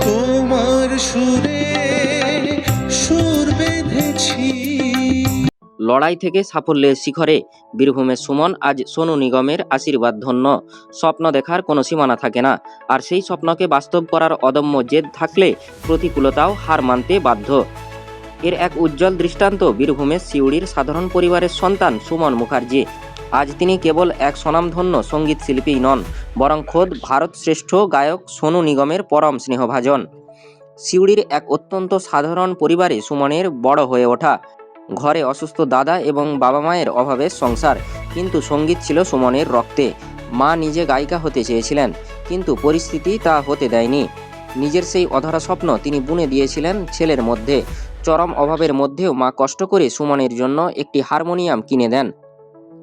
তোমার সুরে সুর বেঁধেছি। লড়াই থেকে সাফল্যের শিখরে বীরভূমের সুমন আজ সোনু নিগমের আশীর্বাদ ধন্য। স্বপ্ন দেখার কোনো সীমানা থাকে না, আর সেই স্বপ্নকে বাস্তব করার অদম্য জেদ থাকলে প্রতিকূলতাও হার মানতে বাধ্য। এর এক উজ্জ্বল দৃষ্টান্ত বীরভূমের সিউড়ির সাধারণ পরিবারের সন্তান সুমন মুখার্জি। আজ তিনি কেবল এক স্বনামধন্য সঙ্গীত শিল্পীই নন, বরং খোদ ভারত শ্রেষ্ঠ গায়ক সোনু নিগমের পরম স্নেহভাজন। সিউড়ির এক অত্যন্ত সাধারণ পরিবারে সুমনের বড় হয়ে ওঠা। ঘরে অসুস্থ দাদা এবং বাবা মায়ের অভাবের সংসার, কিন্তু সঙ্গীত ছিল সুমনের রক্তে। মা নিজে গায়িকা হতে চেয়েছিলেন, কিন্তু পরিস্থিতি তা হতে দেয়নি। নিজের সেই অধরা স্বপ্ন তিনি বুনে দিয়েছিলেন ছেলের মধ্যে। চরম অভাবের মধ্যেও মা কষ্ট করে সুমনের জন্য একটি হারমোনিয়াম কিনে দেন,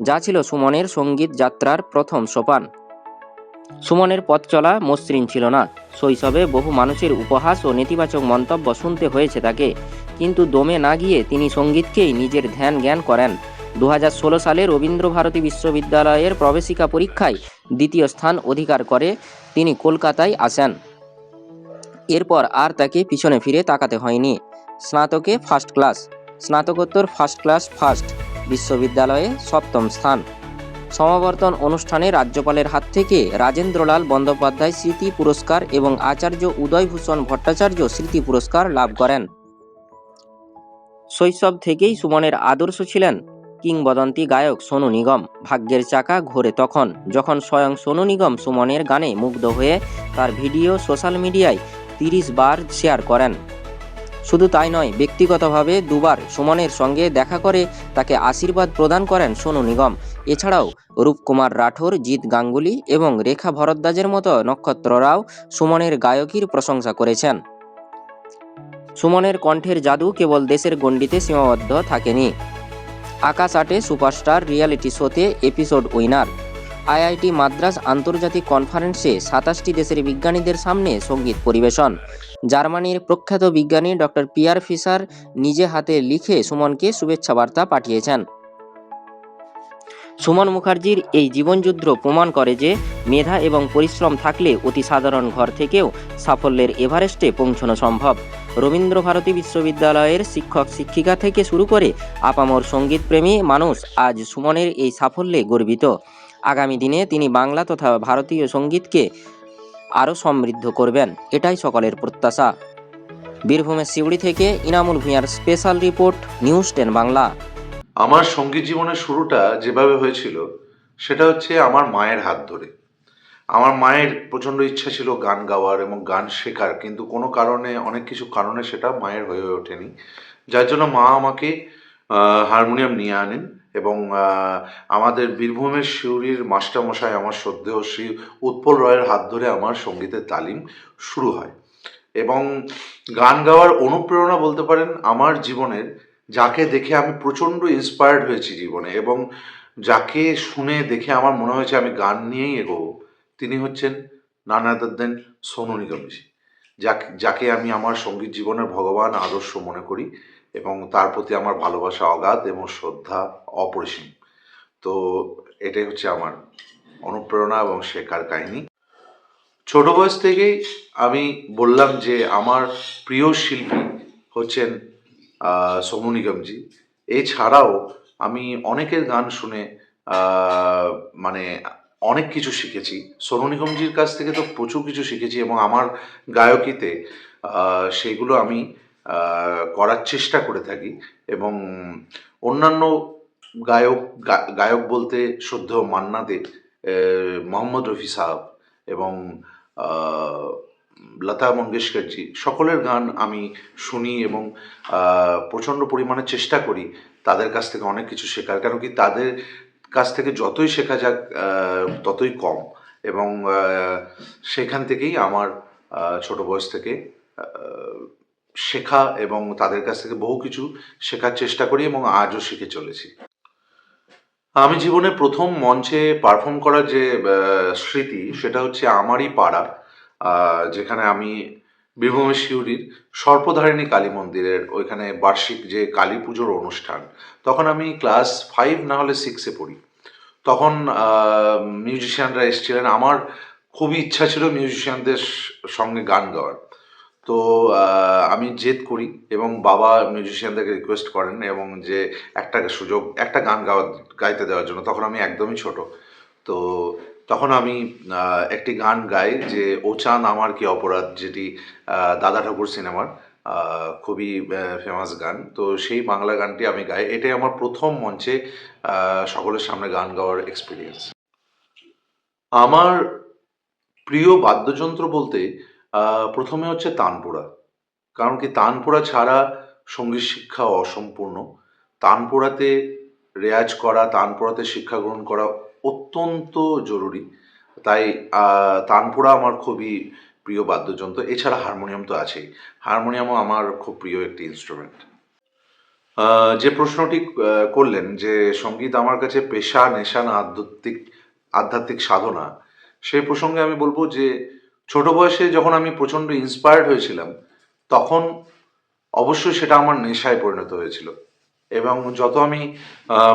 যা ছিল সুমনের সঙ্গীত যাত্রার প্রথম সোপান। সুমনের পথ চলা মসৃণ ছিল না। শৈশবে বহু মানুষের উপহাস ও নেতিবাচক মন্তব্য শুনতে হয়েছে তাকে, কিন্তু দমে না গিয়ে তিনি সঙ্গীতকেই নিজের ধ্যান জ্ঞান করেন। 2016 সালে রবীন্দ্রভারতী বিশ্ববিদ্যালয়ের প্রবেশিকা পরীক্ষায় দ্বিতীয় স্থান অধিকার করে তিনি কলকাতায় আসেন। এরপর আর তাকে পিছনে ফিরে তাকাতে হয়নি। স্নাতকে ফার্স্ট ক্লাস, স্নাতকোত্তর ফার্স্ট ক্লাস ফার্স্ট, বিশ্ববিদ্যালয়ে 7ম স্থান। সমাবর্তন অনুষ্ঠানে রাজ্যপালের হাত থেকে রাজেন্দ্রলাল বন্দ্যোপাধ্যায় স্মৃতি পুরস্কার এবং আচার্য উদয়ভূষণ ভট্টাচার্য স্মৃতি পুরস্কার লাভ করেন। শৈশব থেকেই সুমনের আদর্শ ছিলেন কিংবদন্তি গায়ক সোনু নিগম। ভাগ্যের চাকা ঘোরে তখন, যখন স্বয়ং সোনু নিগম সুমনের গানে মুগ্ধ হয়ে তার ভিডিও সোশ্যাল মিডিয়ায় 30 বার শেয়ার করেন। শুধু তাই নয়, ব্যক্তিগতভাবে 2 বার সুমনের সঙ্গে দেখা করে তাকে আশীর্বাদ প্রদান করেন সোনু নিগম। এছাড়াও রূপকুমার রাঠোর, জিৎ গাঙ্গুলি এবং রেখা ভরদ্বাজের মতো নক্ষত্ররাও সুমনের গায়কির প্রশংসা করেছেন। সুমনের কণ্ঠের জাদু কেবল দেশের গণ্ডিতে সীমাবদ্ধ থাকেনি। আকাশ আটে সুপারস্টার রিয়ালিটি শোতে এপিসোড উইনার, আইআইটি মাদ্রাজ আন্তর্জাতিক কনফারেন্সে 27টি দেশের বিজ্ঞানীদের সামনে সঙ্গীত পরিবেশন। জার্মানির প্রখ্যাত বিজ্ঞানী ডক্টর পিয়ার ফিশার নিজে হাতে লিখে সুমনকে শুভেচ্ছা বার্তা পাঠিয়েছেন। সুমন মুখার্জির এই জীবনযুদ্ধ প্রমাণ করে যে মেধা এবং পরিশ্রম থাকলে অতি সাধারণ ঘর থেকেও সাফল্যের এভারেস্টে পৌঁছানো সম্ভব। রবীন্দ্রভারতী বিশ্ববিদ্যালয়ের শিক্ষক শিক্ষিকা থেকে শুরু করে আপামর সঙ্গীতপ্রেমী মানুষ আজ সুমনের এই সাফল্যে গর্বিত। আগামী দিনে তিনি বাংলা তথা ভারতীয় সঙ্গীতকে আরও সমৃদ্ধ করবেন, এটাই সকলের প্রত্যাশা। বীরভূমের সিউড়ি থেকে ইনামুল ভূঁইয়ার স্পেশাল রিপোর্ট, নিউজ 10 বাংলা। আমার সঙ্গীত জীবনের শুরুটা যেভাবে হয়েছিল সেটা হচ্ছে আমার মায়ের হাত ধরে। আমার মায়ের প্রচণ্ড ইচ্ছা ছিল গান গাওয়ার এবং গান শেখার, কিন্তু কোনো কারণে, অনেক কিছু কারণে সেটা মায়ের হয়ে ওঠেনি, যার জন্য মা আমাকে হারমোনিয়াম নিয়ে আনেন এবং আমাদের বীরভূমের সিউড়ির মাস্টারমশাই আমার শ্রদ্ধেয় শ্রী উৎপল রয়ের হাত ধরে আমার সঙ্গীতের তালিম শুরু হয়। এবং গান গাওয়ার অনুপ্রেরণা বলতে পারেন আমার জীবনের, যাকে দেখে আমি প্রচণ্ড ইন্সপায়ার্ড হয়েছি জীবনে এবং যাকে শুনে দেখে আমার মনে হয়েছে আমি গান নিয়েই এগোবো, তিনি হচ্ছেন নান আদার দেন সোনু নিগমজি, যাকে আমি আমার সঙ্গীত জীবনের ভগবান আদর্শ মনে করি এবং তার প্রতি আমার ভালোবাসা অগাধ এবং শ্রদ্ধা অপরিসীম। তো এটাই হচ্ছে আমার অনুপ্রেরণা এবং শেখার কাহিনী। ছোট বয়স থেকেই আমি বললাম যে আমার প্রিয় শিল্পী হচ্ছেন সোনু নিগমজি। এছাড়াও আমি অনেকের গান শুনে মানে অনেক কিছু শিখেছি। সোনু নিগমজির কাছ থেকে তো প্রচুর কিছু শিখেছি এবং আমার গায়কিতে সেগুলো আমি করার চেষ্টা করে থাকি। এবং অন্যান্য গায়ক বলতে শ্রদ্ধেয় মান্না দে, মোহাম্মদ রফি সাহেব এবং লতা মঙ্গেশকরজি, সকলের গান আমি শুনি এবং প্রচণ্ড পরিমাণে চেষ্টা করি তাদের কাছ থেকে অনেক কিছু শেখার, কারণ কি তাদের কাছ থেকে যতই শেখা যাক ততই কম। এবং সেখান থেকেই আমার ছোট বয়স থেকে শেখা এবং তাদের কাছ থেকে বহু কিছু শেখার চেষ্টা করি এবং আজও শিখে চলেছি। আমি জীবনে প্রথম মঞ্চে পারফর্ম করার যে স্মৃতি, সেটা হচ্ছে আমারই পাড়া, যেখানে আমি বীরভূমের সিউড়ির সর্পধারিণী কালী মন্দিরের ওইখানে বার্ষিক যে কালী পুজোর অনুষ্ঠান, তখন আমি ক্লাস 5 না হলে 6-এ পড়ি। তখন মিউজিশিয়ানরা এসেছিলেন, আমার খুবই ইচ্ছা ছিল মিউজিশিয়ানদের সঙ্গে গান গাওয়ার। তো আমি জেদ করি এবং বাবা মিউজিশিয়ানদেরকে রিকোয়েস্ট করেন এবং যে একটা গান গাইতে দেওয়ার জন্য। তখন আমি একদমই ছোট। তো তখন আমি একটি গান গাই যে 'ও চান আমার কি অপরাধ', যেটি দাদা ঠাকুর সিনেমার খুবই ফেমাস গান। তো সেই বাংলা গানটি আমি গাই। এটাই আমার ১ম মঞ্চে সকলের সামনে গান গাওয়ার এক্সপেরিয়েন্স। আমার প্রিয় বাদ্যযন্ত্র বলতে ১ম হচ্ছে তানপুরা। কারণ কি, তানপুরা ছাড়া সঙ্গীত শিক্ষা অসম্পূর্ণ। তানপুরাতে রেয়াজ করা, তানপুরাতে শিক্ষা গ্রহণ করা অত্যন্ত জরুরি। তাই তানপুরা আমার খুবই প্রিয় বাদ্যযন্ত্র। এছাড়া হারমোনিয়াম তো আছেই। হারমোনিয়ামও আমার খুব প্রিয় একটি ইন্সট্রুমেন্ট। যে প্রশ্নটি করলেন যে সঙ্গীত আমার কাছে পেশা, নেশা না আধ্যাত্মিক সাধনা, সেই প্রসঙ্গে আমি বলব যে ছোট বয়সে যখন আমি প্রচণ্ড ইন্সপায়ার্ড হয়েছিলাম, তখন অবশ্যই সেটা আমার নেশায় পরিণত হয়েছিল। এবং যত আমি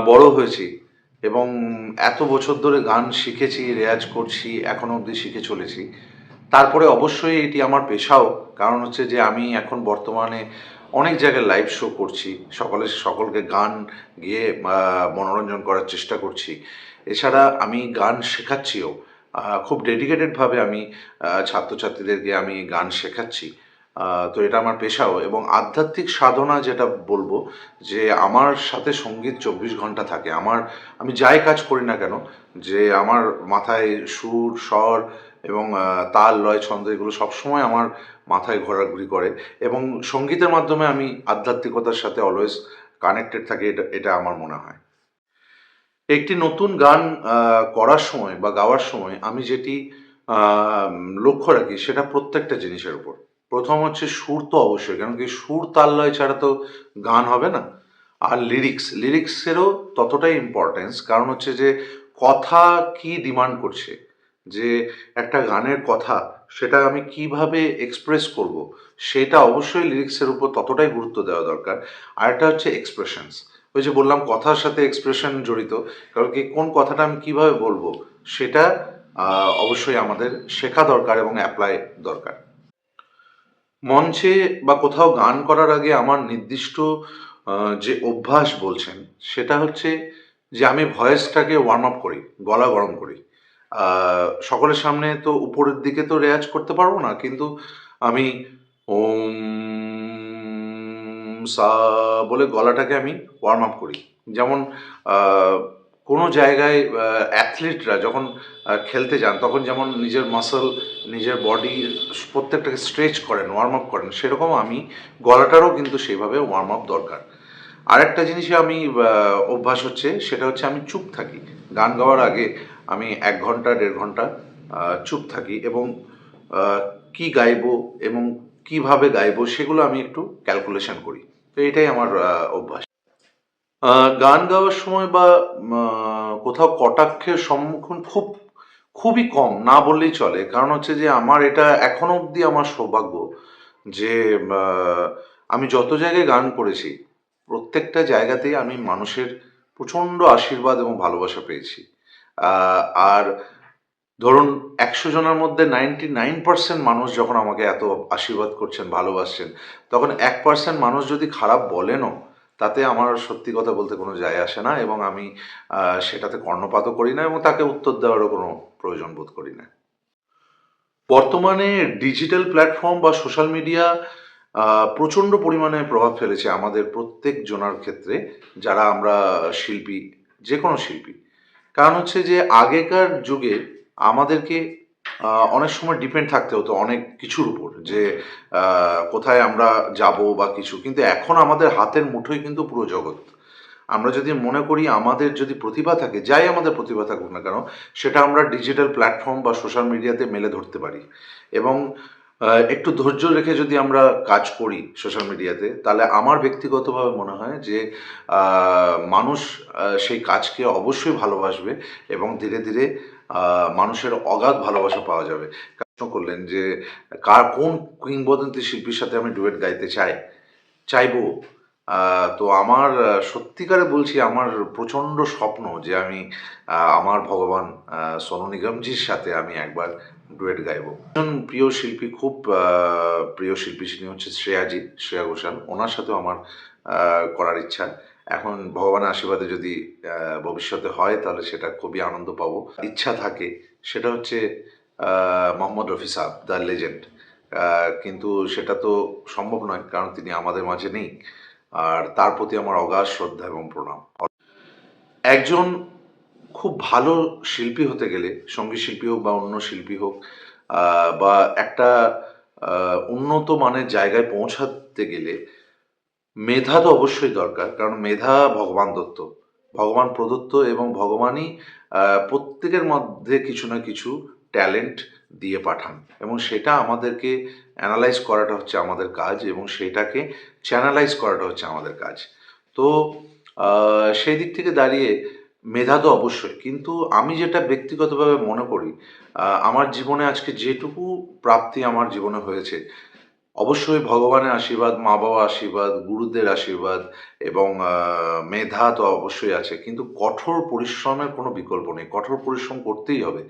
বড় হয়েছি এবং এত বছর ধরে গান শিখেছি, রেয়াজ করছি, এখনো অবধি শিখে চলেছি, তারপরে অবশ্যই এটি আমার পেশাও। কারণ হচ্ছে যে আমি এখন বর্তমানে অনেক জায়গায় লাইভ শো করছি, সকলকে গান গেয়ে মনোরঞ্জন করার চেষ্টা করছি। এছাড়া আমি গান শেখাচ্ছিও। খুব ডেডিকেটেডভাবে আমি ছাত্রছাত্রীদেরকে আমি গান শেখাচ্ছি। তো এটা আমার পেশাও। এবং আধ্যাত্মিক সাধনা যেটা বলবো, যে আমার সাথে সঙ্গীত ২৪ ঘন্টা থাকে। আমি যাই কাজ করি না কেন, যে আমার মাথায় সুর, স্বর এবং তাল, লয়, ছন্দ এগুলো সবসময় আমার মাথায় ঘোরাঘুরি করে এবং সঙ্গীতের মাধ্যমে আমি আধ্যাত্মিকতার সাথে অলওয়েজ কানেক্টেড থাকি, এটা আমার মনে হয়। একটি নতুন গান করার সময় বা গাওয়ার সময় আমি যেটি লক্ষ্য রাখি সেটা প্রত্যেকটা জিনিসের উপর। ১ম হচ্ছে সুর তো অবশ্যই, কারণ কি সুর, তাল, লয় ছাড়া তো গান হবে না। আর লিরিক্সেরও ততটাই ইম্পর্টেন্স, কারণ হচ্ছে যে কথা কি ডিমান্ড করছে, যে একটা গানের কথা সেটা আমি কিভাবে এক্সপ্রেস করব, সেটা অবশ্যই লিরিক্সের উপর ততটাই গুরুত্ব দেওয়া দরকার। আরেকটা হচ্ছে এক্সপ্রেশনস। ওই যে বললাম কথার সাথে এক্সপ্রেশন জড়িত, কারণ কি কোন কথাটা আমি কিভাবে বলবো সেটা অবশ্যই আমাদের শেখা দরকার এবং অ্যাপ্লাই দরকার। মঞ্চে বা কোথাও গান করার আগে আমার নির্দিষ্ট যে অভ্যাস বলছেন, সেটা হচ্ছে যে আমি ভয়েসটাকে ওয়ার্ম আপ করি, গলা গরম করি। সকলের সামনে তো উপরের দিকে তো রেয়াজ করতে পারবো না, কিন্তু আমি ওম সা বলে গলাটাকে আমি ওয়ার্ম আপ করি। যেমন কোনো জায়গায় অ্যাথলিটরা যখন খেলতে যান, তখন যেমন নিজের মাসল, নিজের বডির প্রত্যেকটাকে স্ট্রেচ করেন, ওয়ার্ম আপ করেন, সেরকম আমি গলাটারও কিন্তু সেইভাবে ওয়ার্ম আপ দরকার। আরেকটা জিনিসে আমি অভ্যাস হচ্ছে, সেটা হচ্ছে আমি চুপ থাকি। গান গাওয়ার আগে আমি ১ ঘন্টা ১.৫ ঘন্টা চুপ থাকি এবং কি গাইবো এবং কিভাবে গাইবো সেগুলো আমি একটু ক্যালকুলেশন করি। তো এটাই আমার অভ্যাস। গান গাওয়ার সময় বা কোথাও কটাক্ষের সম্মুখীন খুবই কম, না বললেই চলে। কারণ হচ্ছে যে আমার এটা এখনো অবধি আমার সৌভাগ্য যে আমি যত জায়গায় গান করেছি, প্রত্যেকটা জায়গাতেই আমি মানুষের প্রচণ্ড আশীর্বাদ এবং ভালোবাসা পেয়েছি। আর ধরুন ১০০ জনের মধ্যে 99% মানুষ যখন আমাকে এত আশীর্বাদ করছেন, ভালোবাসছেন, তখন 1% মানুষ যদি খারাপ বলেনও, তাতে আমার সত্যি কথা বলতে কোনো যায় আসে না এবং আমি সেটাতে কর্ণপাতও করি না এবং তাকে উত্তর দেওয়ারও কোনো প্রয়োজন বোধ করি না। বর্তমানে ডিজিটাল প্ল্যাটফর্ম বা সোশ্যাল মিডিয়া প্রচণ্ড পরিমাণে প্রভাব ফেলেছে আমাদের প্রত্যেক জনার ক্ষেত্রে, যারা আমরা শিল্পী, যেকোনো শিল্পী। কারণ হচ্ছে যে আগেকার যুগে আমাদেরকে অনেক সময় ডিপেন্ড থাকতে হতো অনেক কিছুর উপর, যে কোথায় আমরা যাব বা কিছু। কিন্তু এখন আমাদের হাতের মুঠোয় কিন্তু পুরো জগৎ। আমরা যদি মনে করি, আমাদের যদি প্রতিভা থাকে, যাই আমাদের প্রতিভা থাকুক না কেন, সেটা আমরা ডিজিটাল প্ল্যাটফর্ম বা সোশ্যাল মিডিয়াতে মেলে ধরতে পারি। এবং একটু ধৈর্য রেখে যদি আমরা কাজ করি সোশ্যাল মিডিয়াতে, তাহলে আমার ব্যক্তিগতভাবে মনে হয় যে মানুষ সেই কাজকে অবশ্যই ভালোবাসবে এবং ধীরে ধীরে মানুষের অগাধ ভালোবাসা পাওয়া যাবে। প্রশ্ন করলেন যে কোন কিংবদন্তি শিল্পীর সাথে আমি ডুয়েট গাইতে চাইবো। তো আমার সত্যিকারে বলছি, আমার প্রচণ্ড স্বপ্ন যে আমি আমার ভগবান সোনু নিগমজির সাথে আমি একবার ডুয়েট গাইবো। একজন প্রিয় শিল্পী, খুব প্রিয় শিল্পী, তিনি হচ্ছে শ্রেয়া ঘোষাল। ওনার সাথেও আমার করার ইচ্ছা। এখন ভগবানের আশীর্বাদে যদি ভবিষ্যতে হয় তাহলে সেটা খুবই আনন্দ পাবো। ইচ্ছা থাকে সেটা হচ্ছে মোহাম্মদ রফি সাহেব, দ্য লেজেন্ড। কিন্তু সেটা তো সম্ভব নয়, কারণ তিনি আমাদের মাঝে নেই। আর তার প্রতি আমার অগাধ শ্রদ্ধা এবং প্রণাম। একজন খুব ভালো শিল্পী হতে গেলে, সঙ্গীত শিল্পী হোক বা অন্য শিল্পী হোক, বা একটা উন্নত মানের জায়গায় পৌঁছাতে গেলে মেধা তো অবশ্যই দরকার, কারণ মেধা ভগবান দত্ত, ভগবান প্রদত্ত, এবং ভগবানই প্রত্যেকের মধ্যে কিছু না কিছু ট্যালেন্ট দিয়ে পাঠান, এবং সেটা আমাদেরকে অ্যানালাইজ করাটা হচ্ছে আমাদের কাজ, এবং সেটাকে চ্যানেলাইজ করাটা হচ্ছে আমাদের কাজ। তো সেই দিক থেকে দাঁড়িয়ে মেধা তো অবশ্যই, কিন্তু আমি যেটা ব্যক্তিগতভাবে মনে করি, আমার জীবনে আজকে যেটুকু প্রাপ্তি আমার জীবনে হয়েছে, অবশ্যই ভগবানের আশীর্বাদ, মা বাবার আশীর্বাদ, গুরুদের আশীর্বাদ, এবং মেধা তো অবশ্যই আছে, কিন্তু কঠোর পরিশ্রমের কোনো বিকল্প নেই। কঠোর পরিশ্রম করতেই হবে।